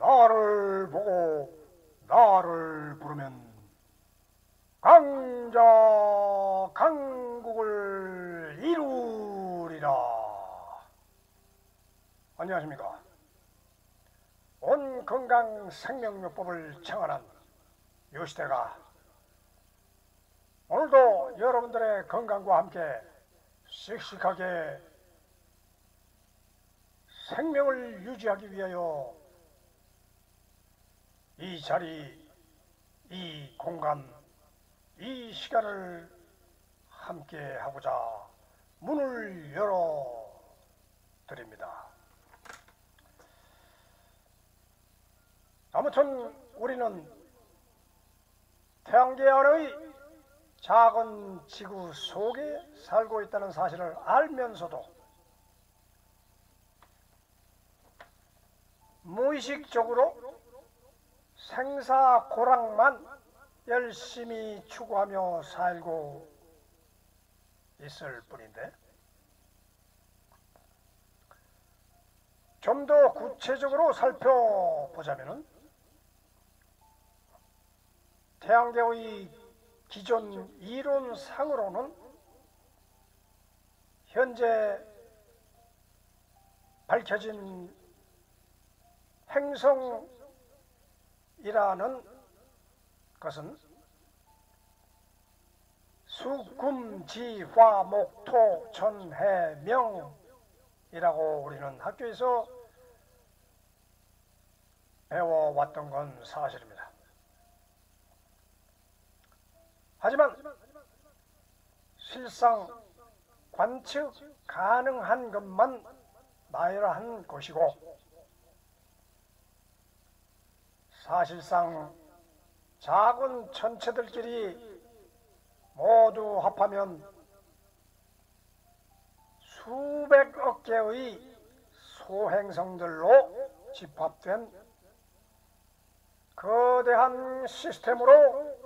나를 보고 나를 부르면 강자 강국을 이루리라. 안녕하십니까. 온 건강 생명요법을 창안한 요시대가 오늘도 여러분들의 건강과 함께 씩씩하게 생명을 유지하기 위하여 이 자리, 이 공간, 이 시간을 함께 하고자 문을 열어 드립니다. 아무튼 우리는 태양계 안의 작은 지구 속에 살고 있다는 사실을 알면서도 무의식적으로 생사고락만 열심히 추구하며 살고 있을 뿐인데, 좀 더 구체적으로 살펴보자면 태양계의 기존 이론상으로는 현재 밝혀진 행성이라는 것은 수, 금, 지, 화, 목, 토, 천, 해, 명이라고 우리는 학교에서 배워왔던 건 사실입니다. 하지만 실상 관측 가능한 것만 나열한 것이고, 사실상 작은 천체들끼리 모두 합하면 수백억 개의 소행성들로 집합된 거대한 시스템으로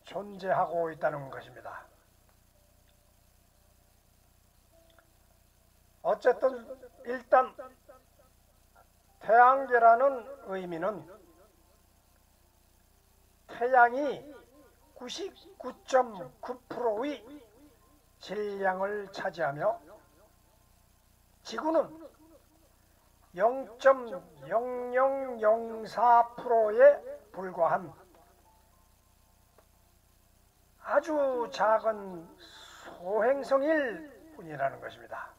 존재하고 있다는 것입니다. 어쨌든 일단 태양계라는 의미는 태양이 99.9%의 질량을 차지하며 지구는 0.0004%에 불과한 아주 작은 소행성일 뿐이라는 것입니다.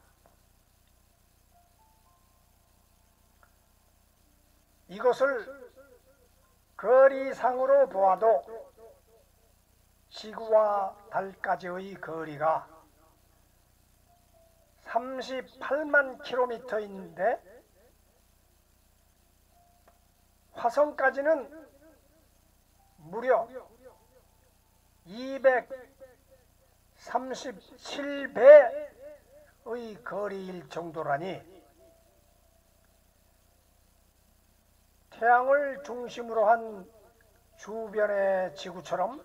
이것을 거리상으로 보아도 지구와 달까지의 거리가 38만 킬로미터인데 화성까지는 무려 237배의 거리일 정도라니, 태양을 중심으로 한 주변의 지구처럼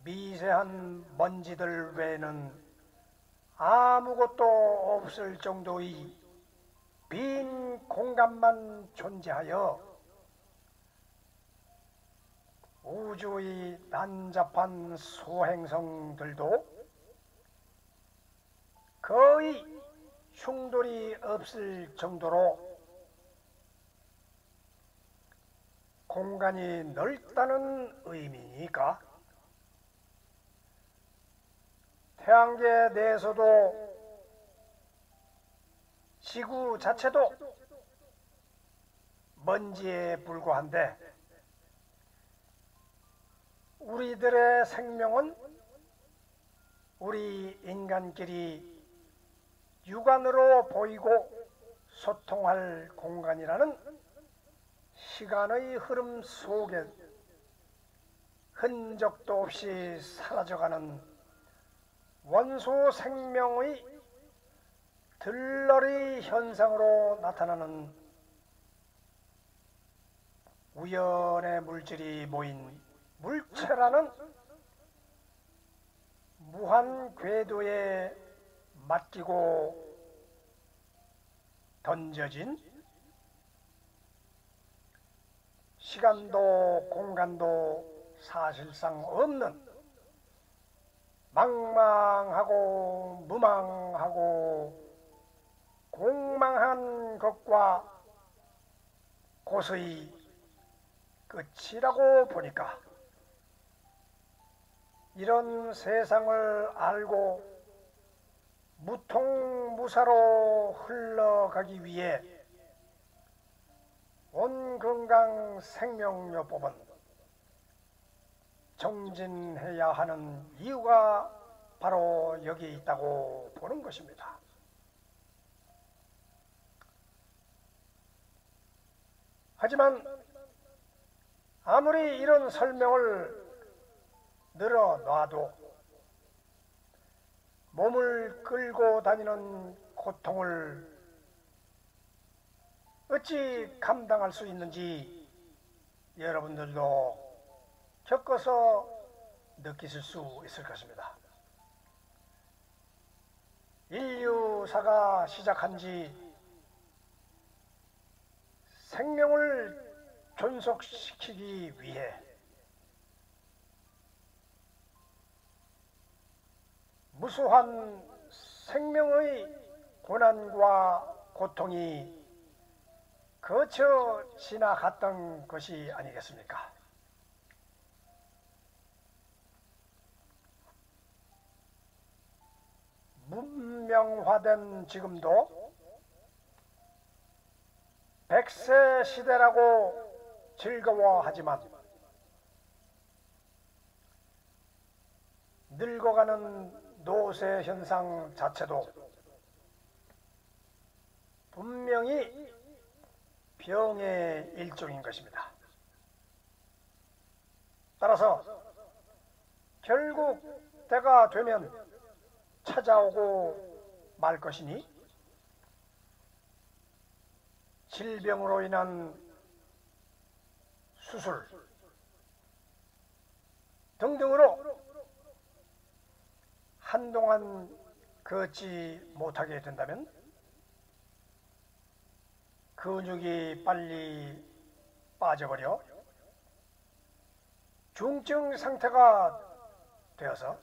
미세한 먼지들 외에는 아무것도 없을 정도의 빈 공간만 존재하여 우주의 난잡한 소행성들도 거의 흉돌이 없을 정도로 공간이 넓다는 의미니까 태양계 내에서도 지구 자체도 먼지에 불과한데 우리들의 생명은 우리 인간끼리 육안으로 보이고 소통할 공간이라는 시간의 흐름 속에 흔적도 없이 사라져가는 원소 생명의 들러리 현상으로 나타나는 우연의 물질이 모인 물체라는 무한 궤도에 맡기고 던져진 시간도 공간도 사실상 없는 망망하고 무망하고 공망한 것과 고스의 끝이라고 보니까 이런 세상을 알고 무통무사로 흘러가기 위해 온건강 생명요법은 정진해야 하는 이유가 바로 여기에 있다고 보는 것입니다. 하지만 아무리 이런 설명을 늘어놔도 몸을 끌고 다니는 고통을 어찌 감당할 수 있는지 여러분들도 겪어서 느끼실 수 있을 것입니다. 인류사가 시작한 지 생명을 존속시키기 위해 무수한 생명의 고난과 고통이 거쳐 지나갔던 것이 아니겠습니까? 문명화된 지금도 100세 시대라고 즐거워하지만 늙어가는 노쇠 현상 자체도 분명히 병의 일종인 것입니다. 따라서 결국 때가 되면 찾아오고 말 것이니 질병으로 인한 수술 등등으로 한동안 걷지 못하게 된다면 근육이 빨리 빠져버려 중증 상태가 되어서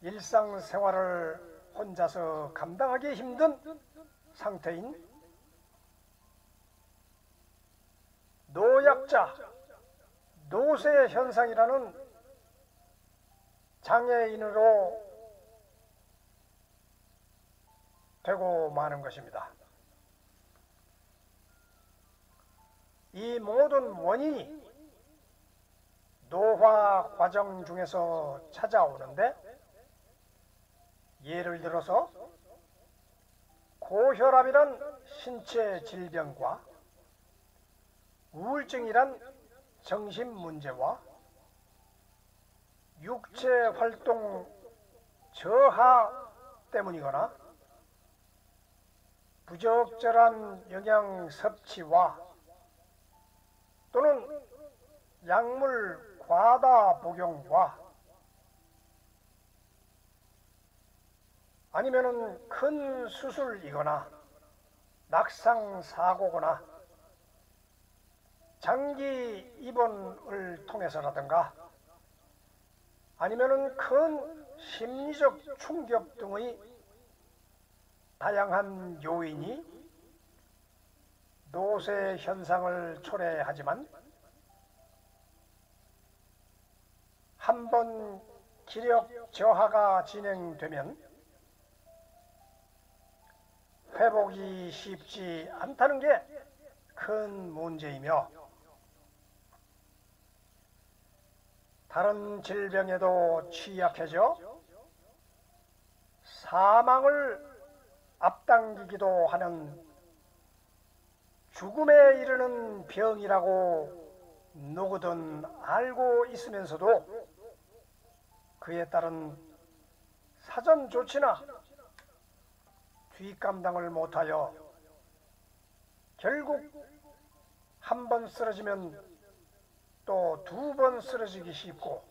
일상생활을 혼자서 감당하기 힘든 상태인 노약자, 노쇠 현상이라는 장애인으로 되고 마는 것입니다. 이 모든 원인이 노화 과정 중에서 찾아오는데 예를 들어서 고혈압이란 신체 질병과 우울증이란 정신 문제와 육체 활동 저하 때문이거나 부적절한 영양 섭취와 또는 약물 과다 복용과 아니면은 큰 수술이거나 낙상 사고거나 장기 입원을 통해서라든가 아니면은 큰 심리적 충격 등의 다양한 요인이 노쇠 현상을 초래하지만 한번 기력 저하가 진행되면 회복이 쉽지 않다는 게 큰 문제이며 다른 질병에도 취약해져 사망을 앞당기기도 하는 죽음에 이르는 병이라고 누구든 알고 있으면서도 그에 따른 사전 조치나 뒷감당을 못하여 결국 한 번 쓰러지면 또 두 번 쓰러지기 쉽고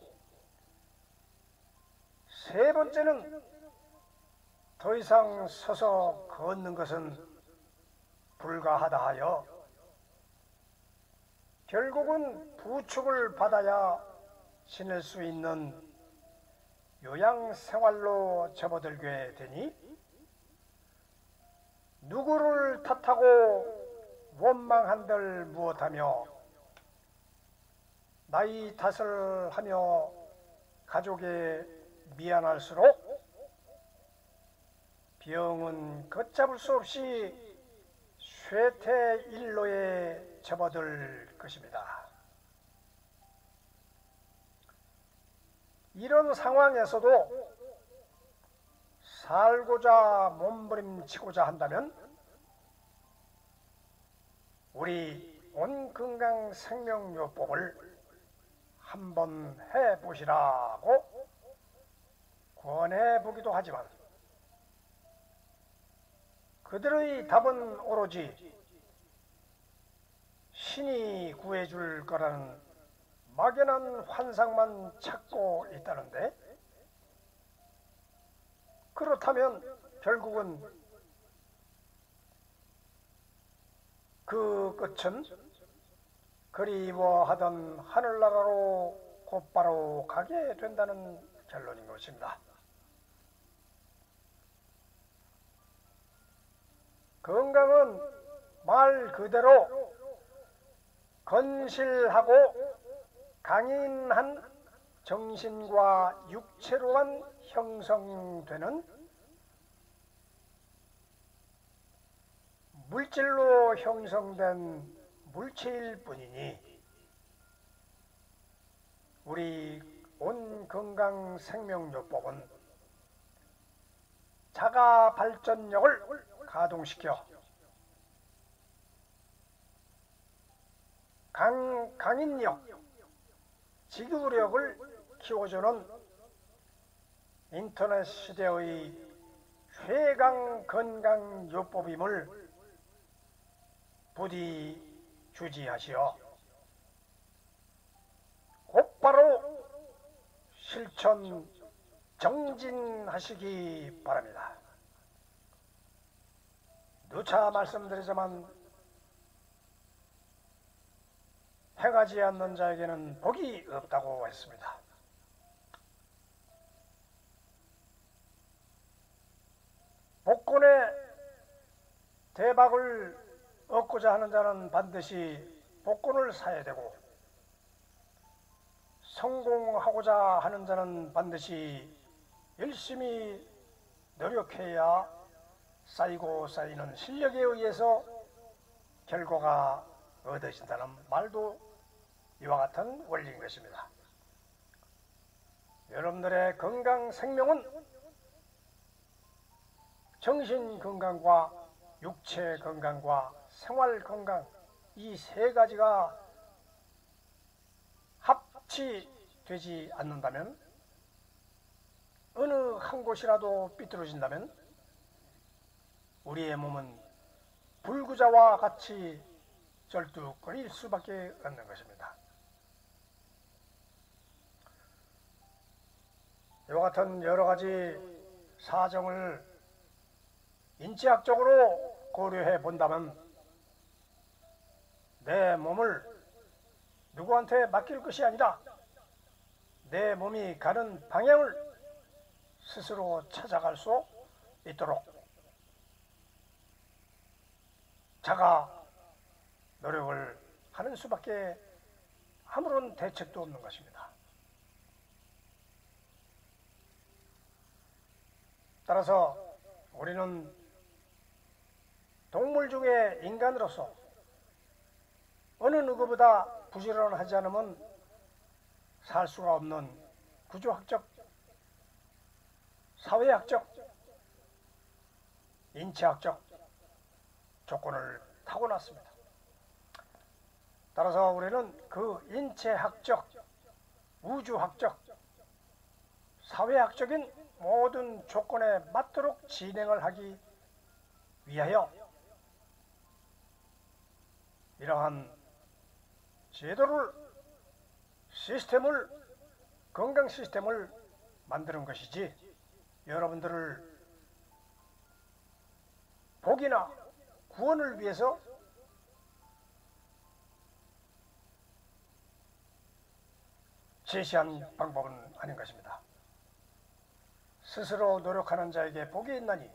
세 번째는 더 이상 서서 걷는 것은 불가하다 하여 결국은 부축을 받아야 지낼 수 있는 요양생활로 접어들게 되니 누구를 탓하고 원망한들 무엇하며 나이 탓을 하며 가족에 미안할수록 병은 걷잡을 수 없이 쇠퇴일로에 접어들 것입니다. 이런 상황에서도 살고자 몸부림치고자 한다면 우리 온건강생명요법을 한번 해보시라고 권해보기도 하지만 그들의 답은 오로지 신이 구해줄 거라는 막연한 환상만 찾고 있다는데, 그렇다면 결국은 그 끝은 그리워하던 하늘나라로 곧바로 가게 된다는 결론인 것입니다. 건강은 말 그대로 건실하고 강인한 정신과 육체로만 형성되는 물질로 형성된 물체일 뿐이니 우리 온건강생명요법은 자가발전력을 가동시켜 강인력, 지구력을 키워주는 인터넷 시대의 최강 건강요법임을 부디 주지하시어 곧바로 실천 정진하시기 바랍니다. 누차 말씀드리지만 행하지 않는 자에게는 복이 없다고 했습니다. 복권의 대박을 얻고자 하는 자는 반드시 복권을 사야 되고, 성공하고자 하는 자는 반드시 열심히 노력해야 쌓이고 쌓이는 실력에 의해서 결과가 얻어진다는 말도 이와 같은 원리인 것입니다. 여러분들의 건강 생명은 정신 건강과 육체 건강과 생활 건강, 이 세 가지가 합치되지 않는다면, 어느 한 곳이라도 삐뚤어진다면 우리의 몸은 불구자와 같이 절뚝거릴 수밖에 없는 것입니다. 이와 같은 여러 가지 사정을 인지학적으로 고려해 본다면 내 몸을 누구한테 맡길 것이 아니라 내 몸이 가는 방향을 스스로 찾아갈 수 있도록 자가 노력을 하는 수밖에 아무런 대책도 없는 것입니다. 따라서 우리는 동물 중에 인간으로서 어느 누구보다 부지런하지 않으면 살 수가 없는 구조학적, 사회학적, 인체학적 조건을 타고났습니다. 따라서 우리는 그 인체학적, 우주학적, 사회학적인 모든 조건에 맞도록 진행을 하기 위하여 이러한 제도를, 시스템을, 건강 시스템을 만드는 것이지 여러분들을 복이나 구원을 위해서 제시한 방법은 아닌 것입니다. 스스로 노력하는 자에게 복이 있나니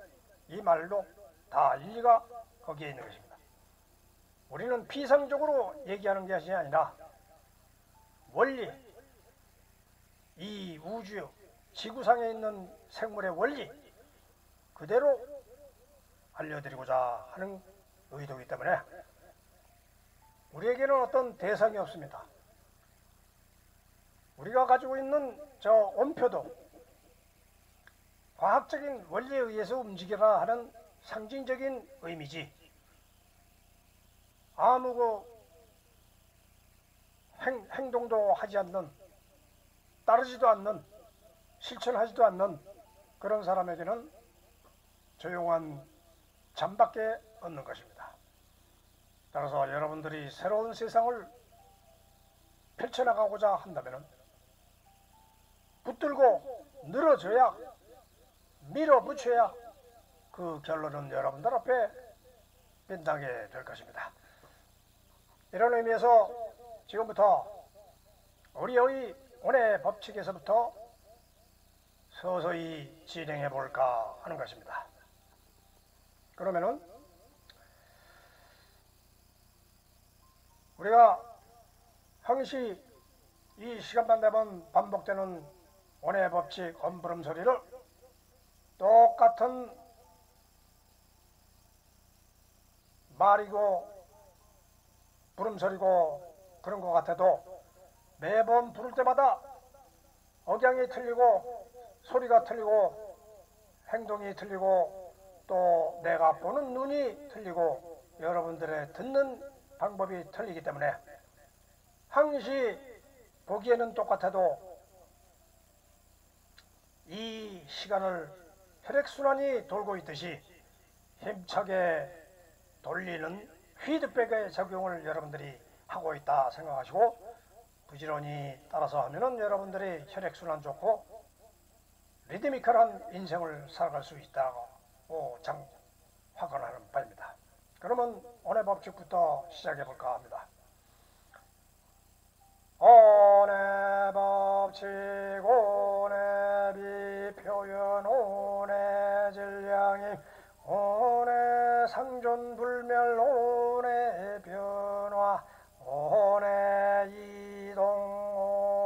이 말로 다 일리가 거기에 있는 것입니다. 우리는 피상적으로 얘기하는 것이 아니라 원리, 이 우주, 지구상에 있는 생물의 원리 그대로 알려드리고자 하는 의도이기 때문에 우리에게는 어떤 대상이 없습니다. 우리가 가지고 있는 저 온표도 과학적인 원리에 의해서 움직이라 하는 상징적인 의미지 아무 행동도 하지 않는, 따르지도 않는, 실천하지도 않는 그런 사람에게는 조용한 잠밖에 없는 것입니다. 따라서 여러분들이 새로운 세상을 펼쳐나가고자 한다면 붙들고 늘어져야, 밀어붙여야 그 결론은 여러분들 앞에 빈다게 될 것입니다. 이런 의미에서 지금부터 우리의 오늘 법칙에서부터 서서히 진행해 볼까 하는 것입니다. 그러면은 우리가 항시 이 시간만 되면 반복되는 오늘 법칙 엄부름 소리를 똑같은 말이고 부름소리고 그런 것 같아도 매번 부를 때마다 억양이 틀리고 소리가 틀리고 행동이 틀리고 또 내가 보는 눈이 틀리고 여러분들의 듣는 방법이 틀리기 때문에 항시 보기에는 똑같아도 이 시간을 혈액순환이 돌고 있듯이 힘차게 돌리는 피드백의 적용을 여러분들이 하고 있다 생각하시고 부지런히 따라서 하면은 여러분들이 혈액순환 좋고 리드미컬한 인생을 살아갈 수 있다고 확언하는 바입니다. 그러면 오늘 법칙부터 시작해 볼까 합니다. 오늘 법칙 오늘 비표현 오늘 질량이 오늘 상존불멸 오늘 변화 오늘 이동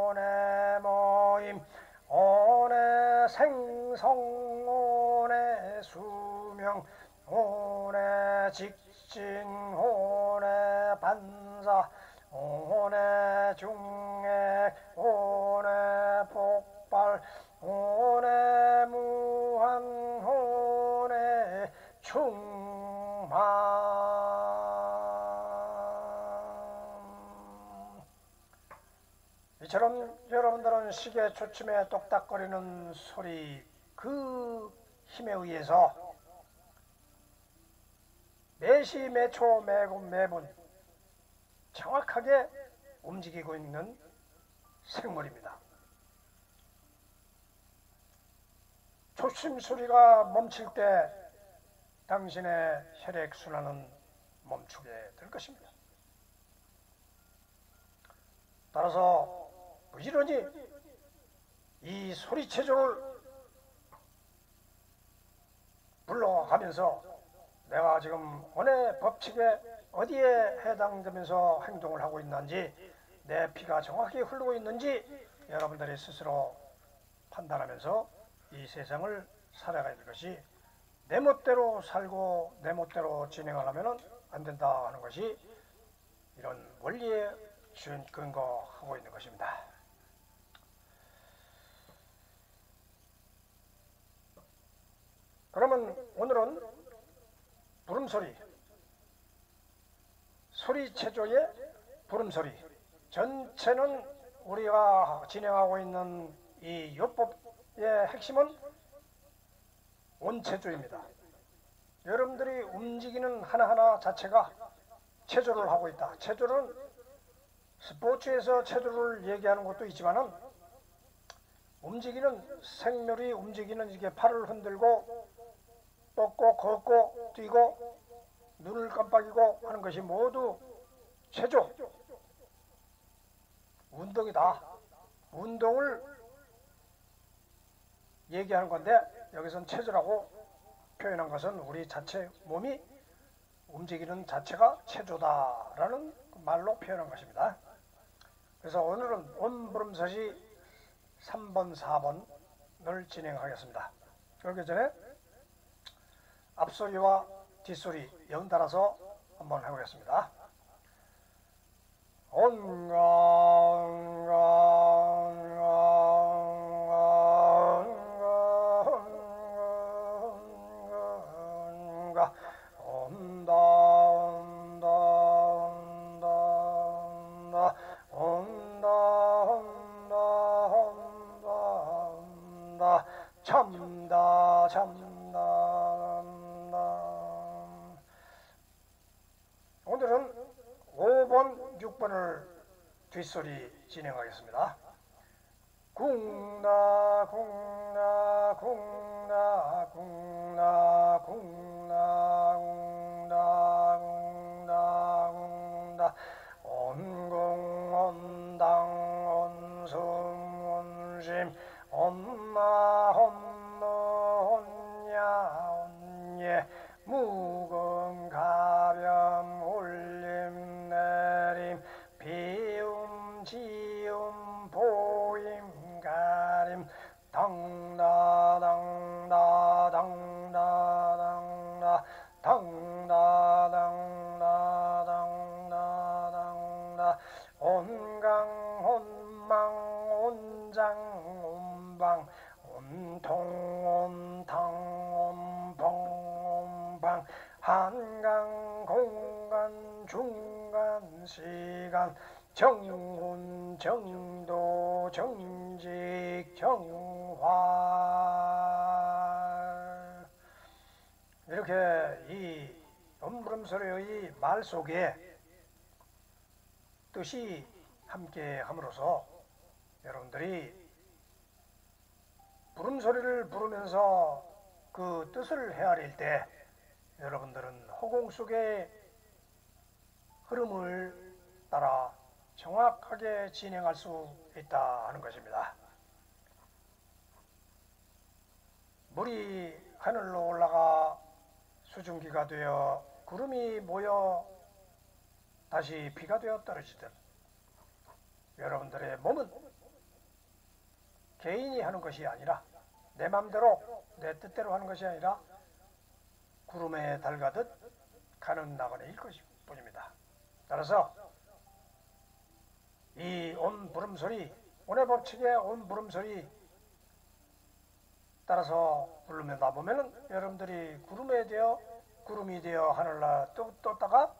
오늘 모임 오늘 생성 오늘 수명 오늘 직진 오늘 반사 오늘 중액 오늘 폭발 오늘 무한 오늘 충만. 이처럼 여러분들은 시계 초침에 똑딱거리는 소리 그 힘에 의해서 매시 매초 매분 정확하게 움직이고 있는 생물입니다. 초침 소리가 멈출 때 당신의 혈액순환은 멈추게 될 것입니다. 따라서 부지런히 이 소리체조를 불러가면서 내가 지금 오늘 법칙에 어디에 해당되면서 행동을 하고 있는지 내 피가 정확히 흐르고 있는지 여러분들이 스스로 판단하면서 이 세상을 살아가야 될 것이 내 멋대로 살고 내 멋대로 진행을 하면 안 된다 하는 것이 이런 원리에 근거하고 있는 것입니다. 그러면 오늘은 부름소리, 소리체조의 부름소리 전체는 우리가 진행하고 있는 이 요법의 핵심은 온체조입니다. 여러분들이 움직이는 하나하나 자체가 체조를 하고 있다. 체조는 스포츠에서 체조를 얘기하는 것도 있지만은 움직이는 생물이 움직이는 이게 팔을 흔들고 뻗고 걷고 뛰고 눈을 깜빡이고 하는 것이 모두 체조, 운동이다. 운동을 얘기하는 건데 여기서는 체조라고 표현한 것은 우리 자체 몸이 움직이는 자체가 체조다라는 말로 표현한 것입니다. 그래서 오늘은 온부름서시 3번, 4번을 진행하겠습니다. 그러기 전에 앞소리와 뒷소리 연달아서 한번 해보겠습니다. 온가 온가 온가 온다 온다 온다 온다 온다 온다 온다 참다 참다 오늘은 5번, 6번을 뒷소리 진행하겠습니다. 궁나 궁나 궁나 궁나 궁나 궁나 궁나 궁나 온궁 온당 온숭 온심 온마 온무 온야 온예 무금 가렴 올림 내림 비움 지움 보임 가림 당나 당나 당나 당나 당나 당나 당나 당나 온강 온망 온장 온방 온통 온탕 온봉 온방 한강 공간 중간 시간 정훈 정도 정직 정화 이렇게 이 온부름소리의 말 속에 뜻이 함께 함으로써 여러분들이 부름소리를 부르면서 그 뜻을 헤아릴 때 여러분들은 허공 속의 흐름을 따라 정확하게 진행할 수 있다 하는 것입니다. 물이 하늘로 올라가 수증기가 되어 구름이 모여 다시 비가 되어 떨어지듯 여러분들의 몸은 개인이 하는 것이 아니라 내 맘대로 내 뜻대로 하는 것이 아니라 구름에 달가듯 가는 나그네일 것뿐입니다. 따라서 이 온부름소리, 온의 법칙의 온부름소리 따라서 부르면다 보면은 여러분들이 구름이 되어 하늘날 떴다가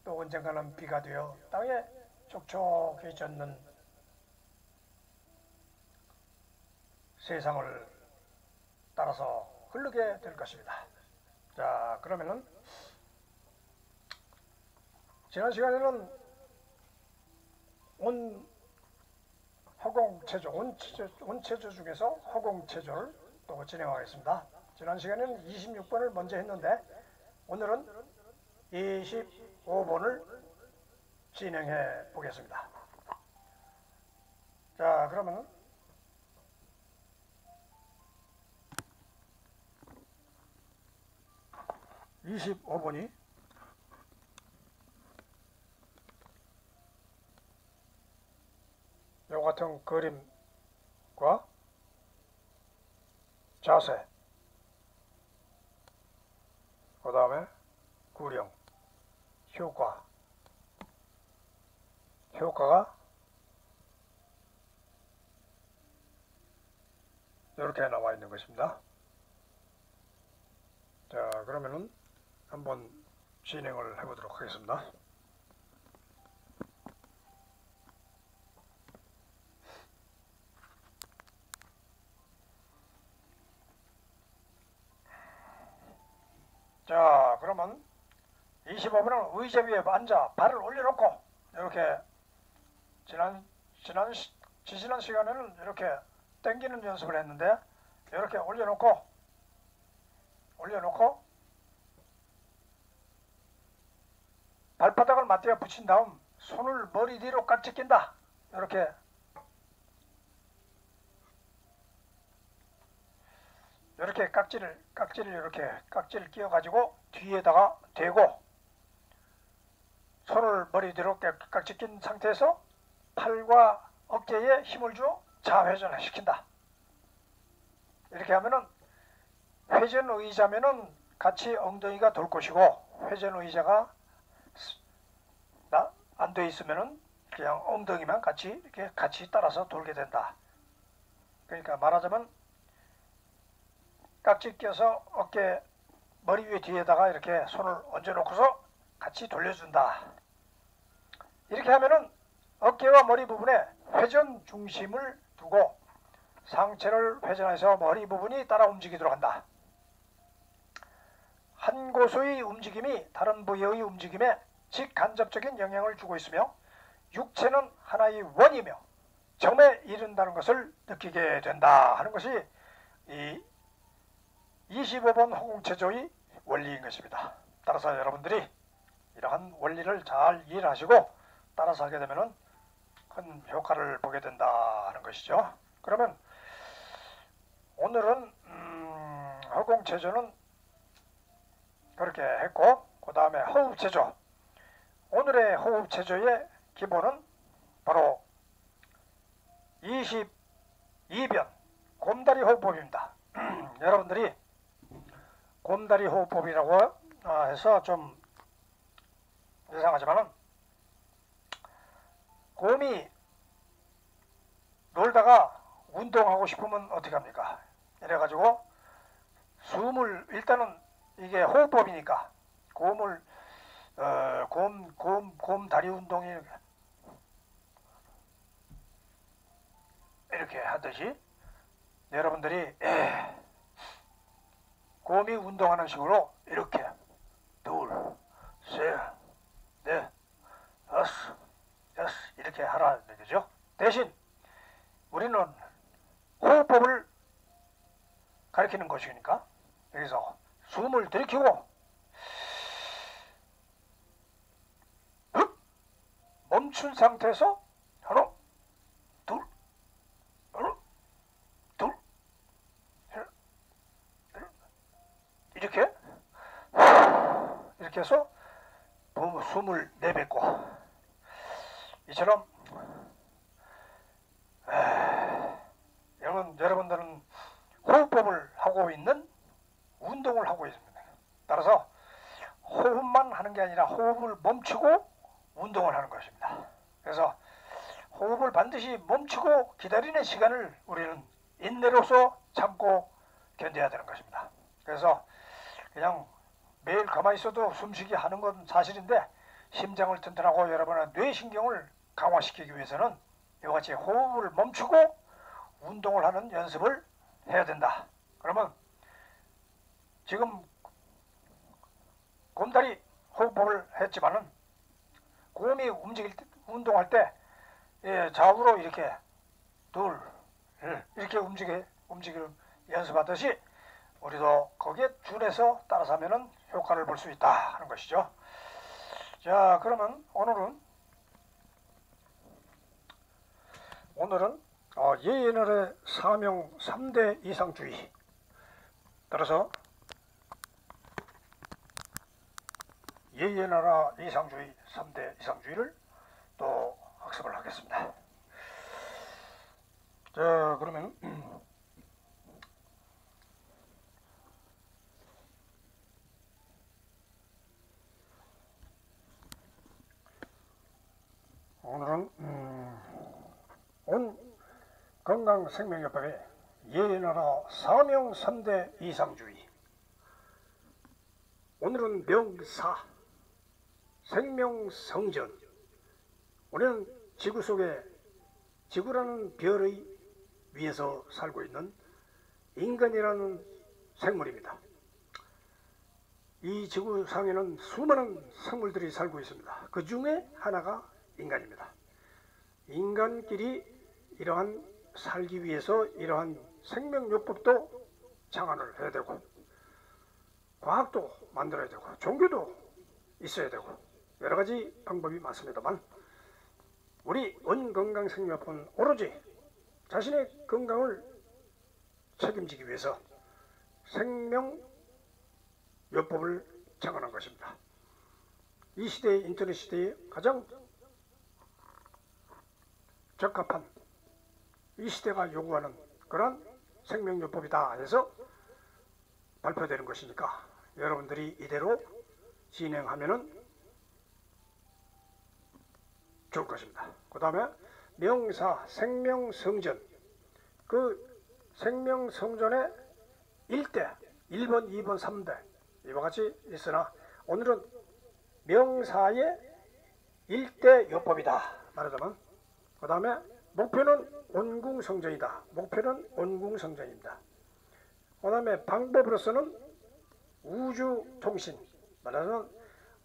또 언젠가는 비가 되어 땅에 촉촉히 젖는 세상을 따라서 흐르게 될 것입니다. 자, 그러면은 지난 시간에는 온체조 중에서 허공체조를 또 진행하겠습니다. 지난 시간에는 26번을 먼저 했는데 오늘은 25번을 진행해 보겠습니다. 자, 그러면 25번이 요 같은 그림과 자세, 그 다음에 구령, 효과가 이렇게 나와 있는 것입니다. 자, 그러면은 한번 진행을 해보도록 하겠습니다. 자, 그러면 25분은 의자 위에 앉아 발을 올려놓고 이렇게 지지난 시간에는 이렇게 당기는 연습을 했는데 이렇게 올려놓고 올려놓고 발바닥을 맞대어 붙인 다음 손을 머리 뒤로 깍지 낀다. 이렇게 깍지를 이렇게 깍지를 끼워 가지고 뒤에다가 대고 손을 머리 뒤로 깍지 낀 상태에서 팔과 어깨에 힘을 주어 좌회전을 시킨다. 이렇게 하면은 회전 의자면은 같이 엉덩이가 돌 것이고, 회전 의자가 안 돼 있으면은 그냥 엉덩이만 이렇게 같이 따라서 돌게 된다. 그러니까 말하자면 깍지 껴서 어깨 머리 위에 뒤에다가 이렇게 손을 얹어 놓고서 같이 돌려준다. 이렇게 하면은 어깨와 머리 부분에 회전 중심을 두고 상체를 회전해서 머리 부분이 따라 움직이도록 한다. 한 곳의 움직임이 다른 부위의 움직임에 직간접적인 영향을 주고 있으며 육체는 하나의 원이며 점에 이른다는 것을 느끼게 된다 하는 것이 이 25번 허공체조의 원리인 것입니다. 따라서 여러분들이 이러한 원리를 잘 이해하시고 따라서 하게 되면 큰 효과를 보게 된다 하는 것이죠. 그러면 오늘은 허공체조는 그렇게 했고, 그 다음에 호흡체조. 오늘의 호흡체조의 기본은 바로 22변 곰다리 호흡법입니다. 여러분들이 곰다리 호흡법이라고 해서 좀 이상하지만은, 곰이 놀다가 운동하고 싶으면 어떻게 합니까? 이래가지고 숨을, 일단은 이게 호흡법이니까 곰을 곰 다리 운동이 이렇게 하듯이 여러분들이 곰이 운동하는 식으로 이렇게 둘, 셋, 넷, 다섯, 여섯 이렇게 하라는 얘기죠. 대신 우리는 호흡법을 가리키는 것이니까 여기서 숨을 들이키고 멈춘 상태에서 하나, 둘, 하나, 둘, 셋, 넷, 이렇게 해서 숨을 내뱉고, 이처럼 여러분들은 호흡법을 하고 있는 운동을 하고 있습니다. 따라서 호흡만 하는 게 아니라 호흡을 멈추고 운동을 하는 것입니다. 그래서 호흡을 반드시 멈추고 기다리는 시간을 우리는 인내로서 참고 견뎌야 되는 것입니다. 그래서 그냥 매일 가만히 있어도 숨쉬기 하는 건 사실인데, 심장을 튼튼하고 여러분의 뇌신경을 강화시키기 위해서는 이와 같이 호흡을 멈추고 운동을 하는 연습을 해야 된다. 그러면 지금 곰다리 호흡법을 했지만은 곰이 운동할 때 좌우로 이렇게 둘 이렇게 움직이는 연습하듯이 우리도 거기에 준해서 따라서 하면은 효과를 볼 수 있다 하는 것이죠. 자, 그러면 오늘은 예의나라의 사명 3대 이상주의, 따라서 예의나라 이상주의 3대 이상주의를 또 학습을 하겠습니다. 자, 그러면 오늘은 온 건강생명협회의 예의나라 사명 3대 이상주의, 오늘은 명사 생명성전. 우리는 지구 속에 지구라는 별의 위에서 살고 있는 인간이라는 생물입니다. 이 지구상에는 수많은 생물들이 살고 있습니다. 그 중에 하나가 인간입니다. 인간끼리 이러한 살기 위해서 이러한 생명요법도 장안을 해야 되고, 과학도 만들어야 되고 종교도 있어야 되고 여러 가지 방법이 많습니다만 우리 원건강생명요법은 오로지 자신의 건강을 책임지기 위해서 생명요법을 정하는 것입니다. 이 시대의 인터넷 시대에 가장 적합한 이 시대가 요구하는 그런 생명요법이다 해서 발표되는 것이니까 여러분들이 이대로 진행하면은 좋을 것입니다. 그 다음에 명사, 생명성전, 그 생명성전의 1대, 1번, 2번, 3대 이와 같이 있으나 오늘은 명사의 1대 요법이다 말하자면 그 다음에 목표는 온궁성전이다. 목표는 온궁성전입니다. 그 다음에 방법으로서는 우주통신 말하자면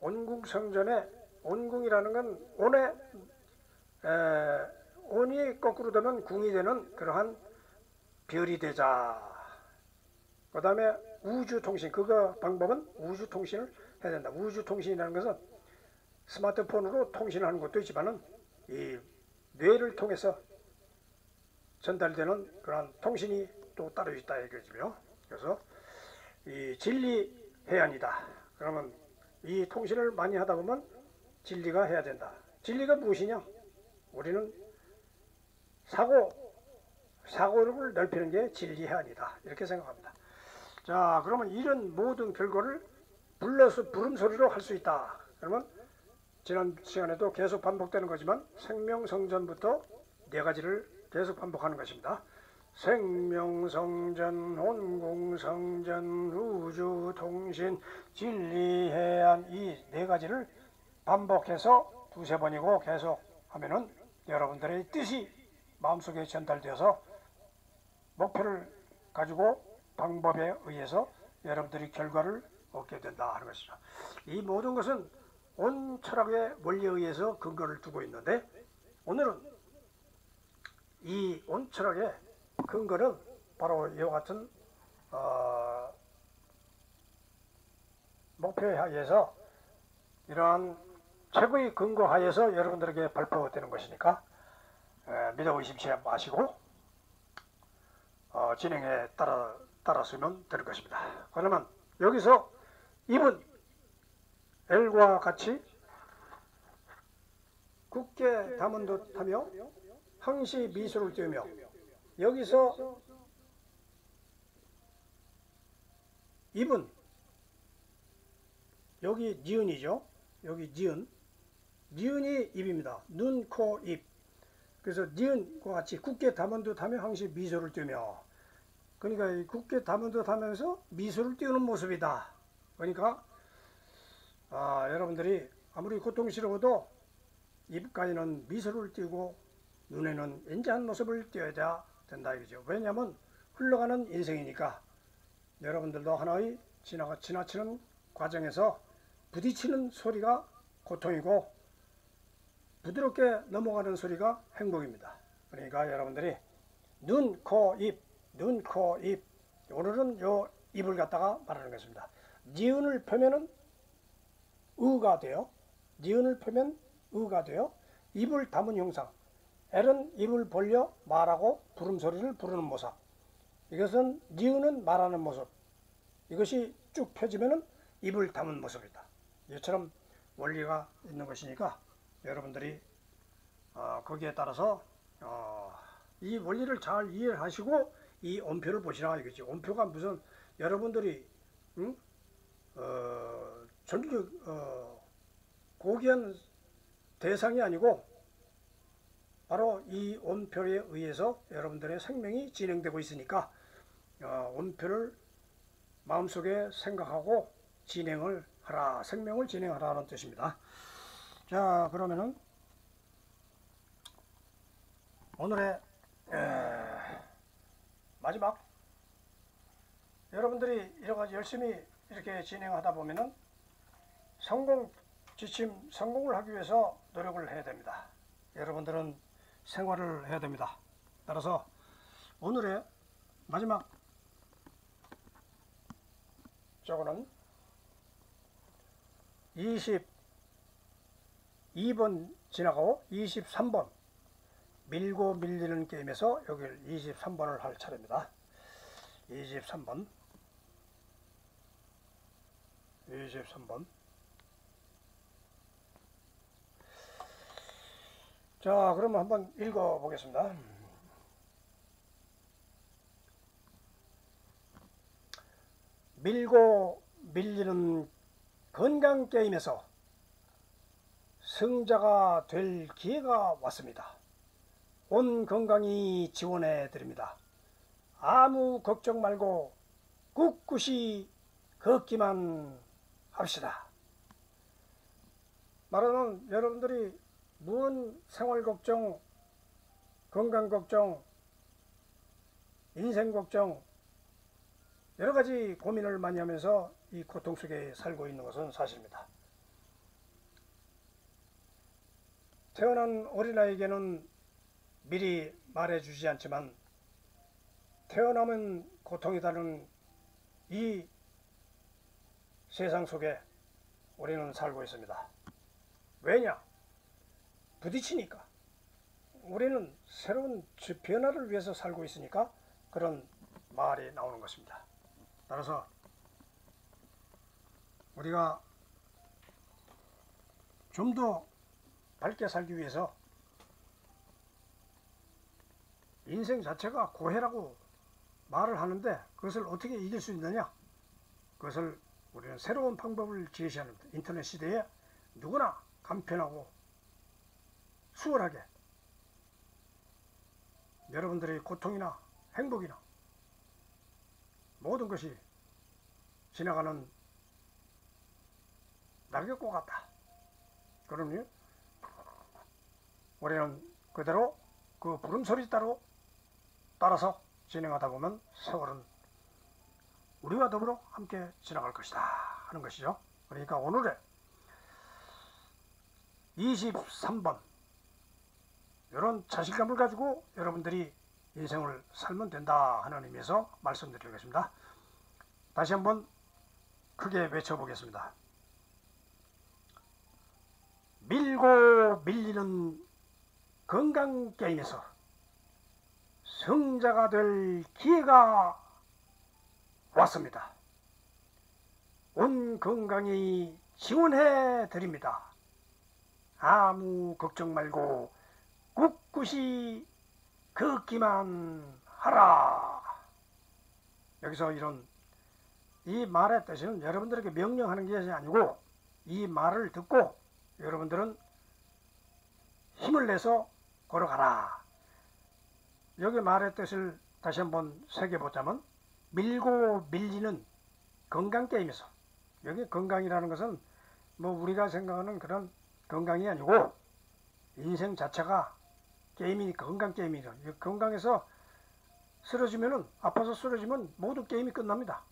온궁성전의 온궁이라는 건 온이 거꾸로 되면 궁이 되는 그러한 별이 되자. 그 다음에 우주통신 그거 방법은 우주통신을 해야 된다. 우주통신이라는 것은 스마트폰으로 통신하는 것도 있지만은 이 뇌를 통해서 전달되는 그런 통신이 또 따로 있다 이거지요. 그래서 이 진리 해안이다. 그러면 이 통신을 많이 하다 보면 진리가 해야 된다. 진리가 무엇이냐? 우리는 사고를 넓히는 게 진리 해안이다. 이렇게 생각합니다. 자, 그러면 이런 모든 결과를 불러서 부름소리로 할 수 있다. 그러면 지난 시간에도 계속 반복되는 거지만 생명성전부터 4가지를 계속 반복하는 것입니다. 생명성전, 온궁성전, 우주통신, 진리해안 이 4가지를 반복해서 2-3번이고 계속 하면은 여러분들의 뜻이 마음속에 전달되어서 목표를 가지고 방법에 의해서 여러분들이 결과를 얻게 된다 하는 것이죠. 이 모든 것은 온 철학의 원리에 의해서 근거를 두고 있는데 오늘은 이 온 철학의 근거는 바로 이와 같은 목표에 하에서 이러한 최고의 근거 하에서 여러분들에게 발표되는 것이니까 믿어 의심치 마시고 진행에 따라서면 되는 것입니다. 그러면 여기서 입은 L과 같이 굳게 담은 듯하며 항시 미소를 띄우며 여기서 입은 여기 니은이죠. 여기 니은이 입입니다. 눈, 코, 입. 그래서 니은과 같이 굳게 담은 듯하며 항시 미소를 띄우며 그러니까 이 굳게 담은 듯하면서 미소를 띄우는 모습이다. 그러니까 여러분들이 아무리 고통스러워도 입가에는 미소를 띄우고 눈에는 인자한 모습을 띄어야 된다 이거죠. 왜냐하면 흘러가는 인생이니까 여러분들도 하나의 지나치는 과정에서 부딪히는 소리가 고통이고 부드럽게 넘어가는 소리가 행복입니다. 그러니까 여러분들이 눈, 코, 입, 눈, 코, 입 오늘은 요 입을 갖다가 말하는 것입니다. 니은을 펴면은 의가 돼요. 니은을 펴면 의가 돼요. 입을 담은 형상. L은 입을 벌려 말하고 부름소리를 부르는 모습. 이것은 니은은 말하는 모습. 이것이 쭉 펴지면은 입을 담은 모습이다. 이처럼 원리가 있는 것이니까 여러분들이 거기에 따라서 이 원리를 잘 이해하시고 이 온표를 보시라 이거지. 온표가 무슨 여러분들이 고귀한 대상이 아니고 바로 이 온표에 의해서 여러분들의 생명이 진행되고 있으니까 온표를 마음속에 생각하고 진행을 하라, 생명을 진행하라는 뜻입니다. 자, 그러면은 오늘의 마지막 여러분들이 이렇게 열심히 이렇게 진행하다 보면은 성공을 하기 위해서 노력을 해야 됩니다. 여러분들은 생활을 해야 됩니다. 따라서 오늘의 마지막 저거는 22번 지나가고 23번 밀고 밀리는 게임에서 여기를 23번을 할 차례입니다. 23번 자, 그러면 한번 읽어 보겠습니다. 밀고 밀리는 건강 게임에서 승자가 될 기회가 왔습니다. 온 건강이 지원해 드립니다. 아무 걱정 말고 꿋꿋이 걷기만 합시다. 말하는 여러분들이 무언 생활 걱정, 건강 걱정, 인생 걱정, 여러 가지 고민을 많이 하면서 이 고통 속에 살고 있는 것은 사실입니다. 태어난 어린아이에게는 미리 말해주지 않지만 태어나면 고통이다는 이 세상 속에 우리는 살고 있습니다. 왜냐? 부딪히니까. 우리는 새로운 변화를 위해서 살고 있으니까 그런 말이 나오는 것입니다. 따라서 우리가 좀 더 밝게 살기 위해서 인생 자체가 고해라고 말을 하는데 그것을 어떻게 이길 수 있느냐? 그것을 우리는 새로운 방법을 제시하는 인터넷 시대에 누구나 간편하고 수월하게 여러분들의 고통이나 행복이나 모든 것이 지나가는 낙엽과 같다. 그러니 우리는 그대로 그 부름소리 따라서 진행하다 보면 세월은 우리와 더불어 함께 지나갈 것이다 하는 것이죠. 그러니까 오늘의 23번 이런 자신감을 가지고 여러분들이 인생을 살면 된다 하는 의미에서 말씀드리겠습니다. 다시 한번 크게 외쳐보겠습니다. 밀고 밀리는 건강 게임에서 승자가 될 기회가 왔습니다. 온 건강이 지원해 드립니다. 아무 걱정 말고 꿋꿋이 걷기만 하라. 여기서 이 말의 뜻은 여러분들에게 명령하는 것이 아니고 이 말을 듣고 여러분들은 힘을 내서 걸어가라. 여기 말의 뜻을 다시 한번 새겨보자면 밀고 밀리는 건강 게임에서, 여기 건강이라는 것은 뭐 우리가 생각하는 그런 건강이 아니고 인생 자체가 게임이니까 건강 게임이죠. 건강에서 아파서 쓰러지면 모두 게임이 끝납니다.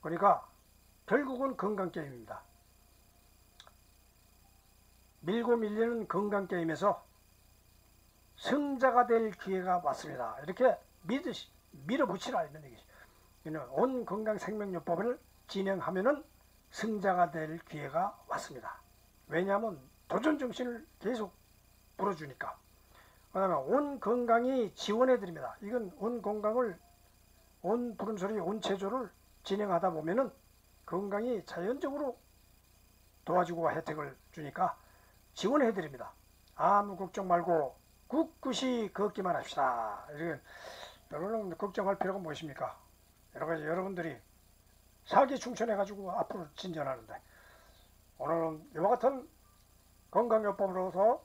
그러니까 결국은 건강 게임입니다. 밀고 밀리는 건강 게임에서 승자가 될 기회가 왔습니다. 이렇게 밀어붙이라 이런 얘기죠. 온 건강 생명요법을 진행하면은 승자가 될 기회가 왔습니다. 왜냐하면 도전 정신을 계속 불어주니까. 그 다음에 온 건강이 지원해 드립니다. 이건 온 건강을, 온 부름소리, 온 체조를 진행하다 보면은 건강이 자연적으로 도와주고 혜택을 주니까 지원해 드립니다. 아무 걱정 말고 꿋꿋이 걷기만 합시다. 여러분은 걱정할 필요가 무엇입니까? 여러가지 여러분들이 사기 충천해 가지고 앞으로 진전하는데, 오늘은 이와 같은 건강요법으로서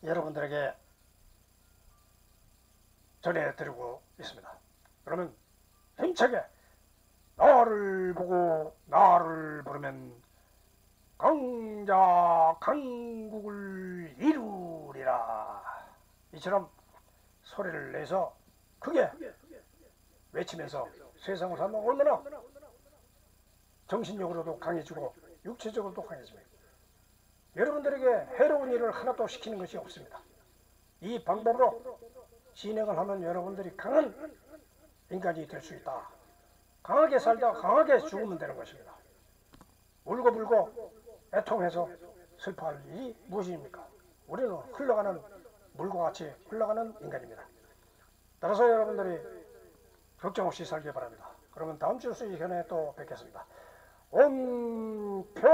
여러분들에게 전해드리고 있습니다. 그러면 힘차게 나를 보고 나를 부르면 강자 강국을 이루리라. 이처럼 소리를 내서 크게 외치면서 세상을 살면 얼마나 정신력으로도 강해지고 육체적으로도 강해집니다. 여러분들에게 해로운 일을 하나도 시키는 것이 없습니다. 이 방법으로 진행을 하면 여러분들이 강한 인간이 될 수 있다. 강하게 살다 강하게 죽으면 되는 것입니다. 울고불고 애통해서 슬퍼할 일이 무엇입니까? 우리는 흘러가는 물과 같이 흘러가는 인간입니다. 따라서 여러분들이 걱정 없이 살기 바랍니다. 그러면 다음 주 수요일에 또 뵙겠습니다. 온표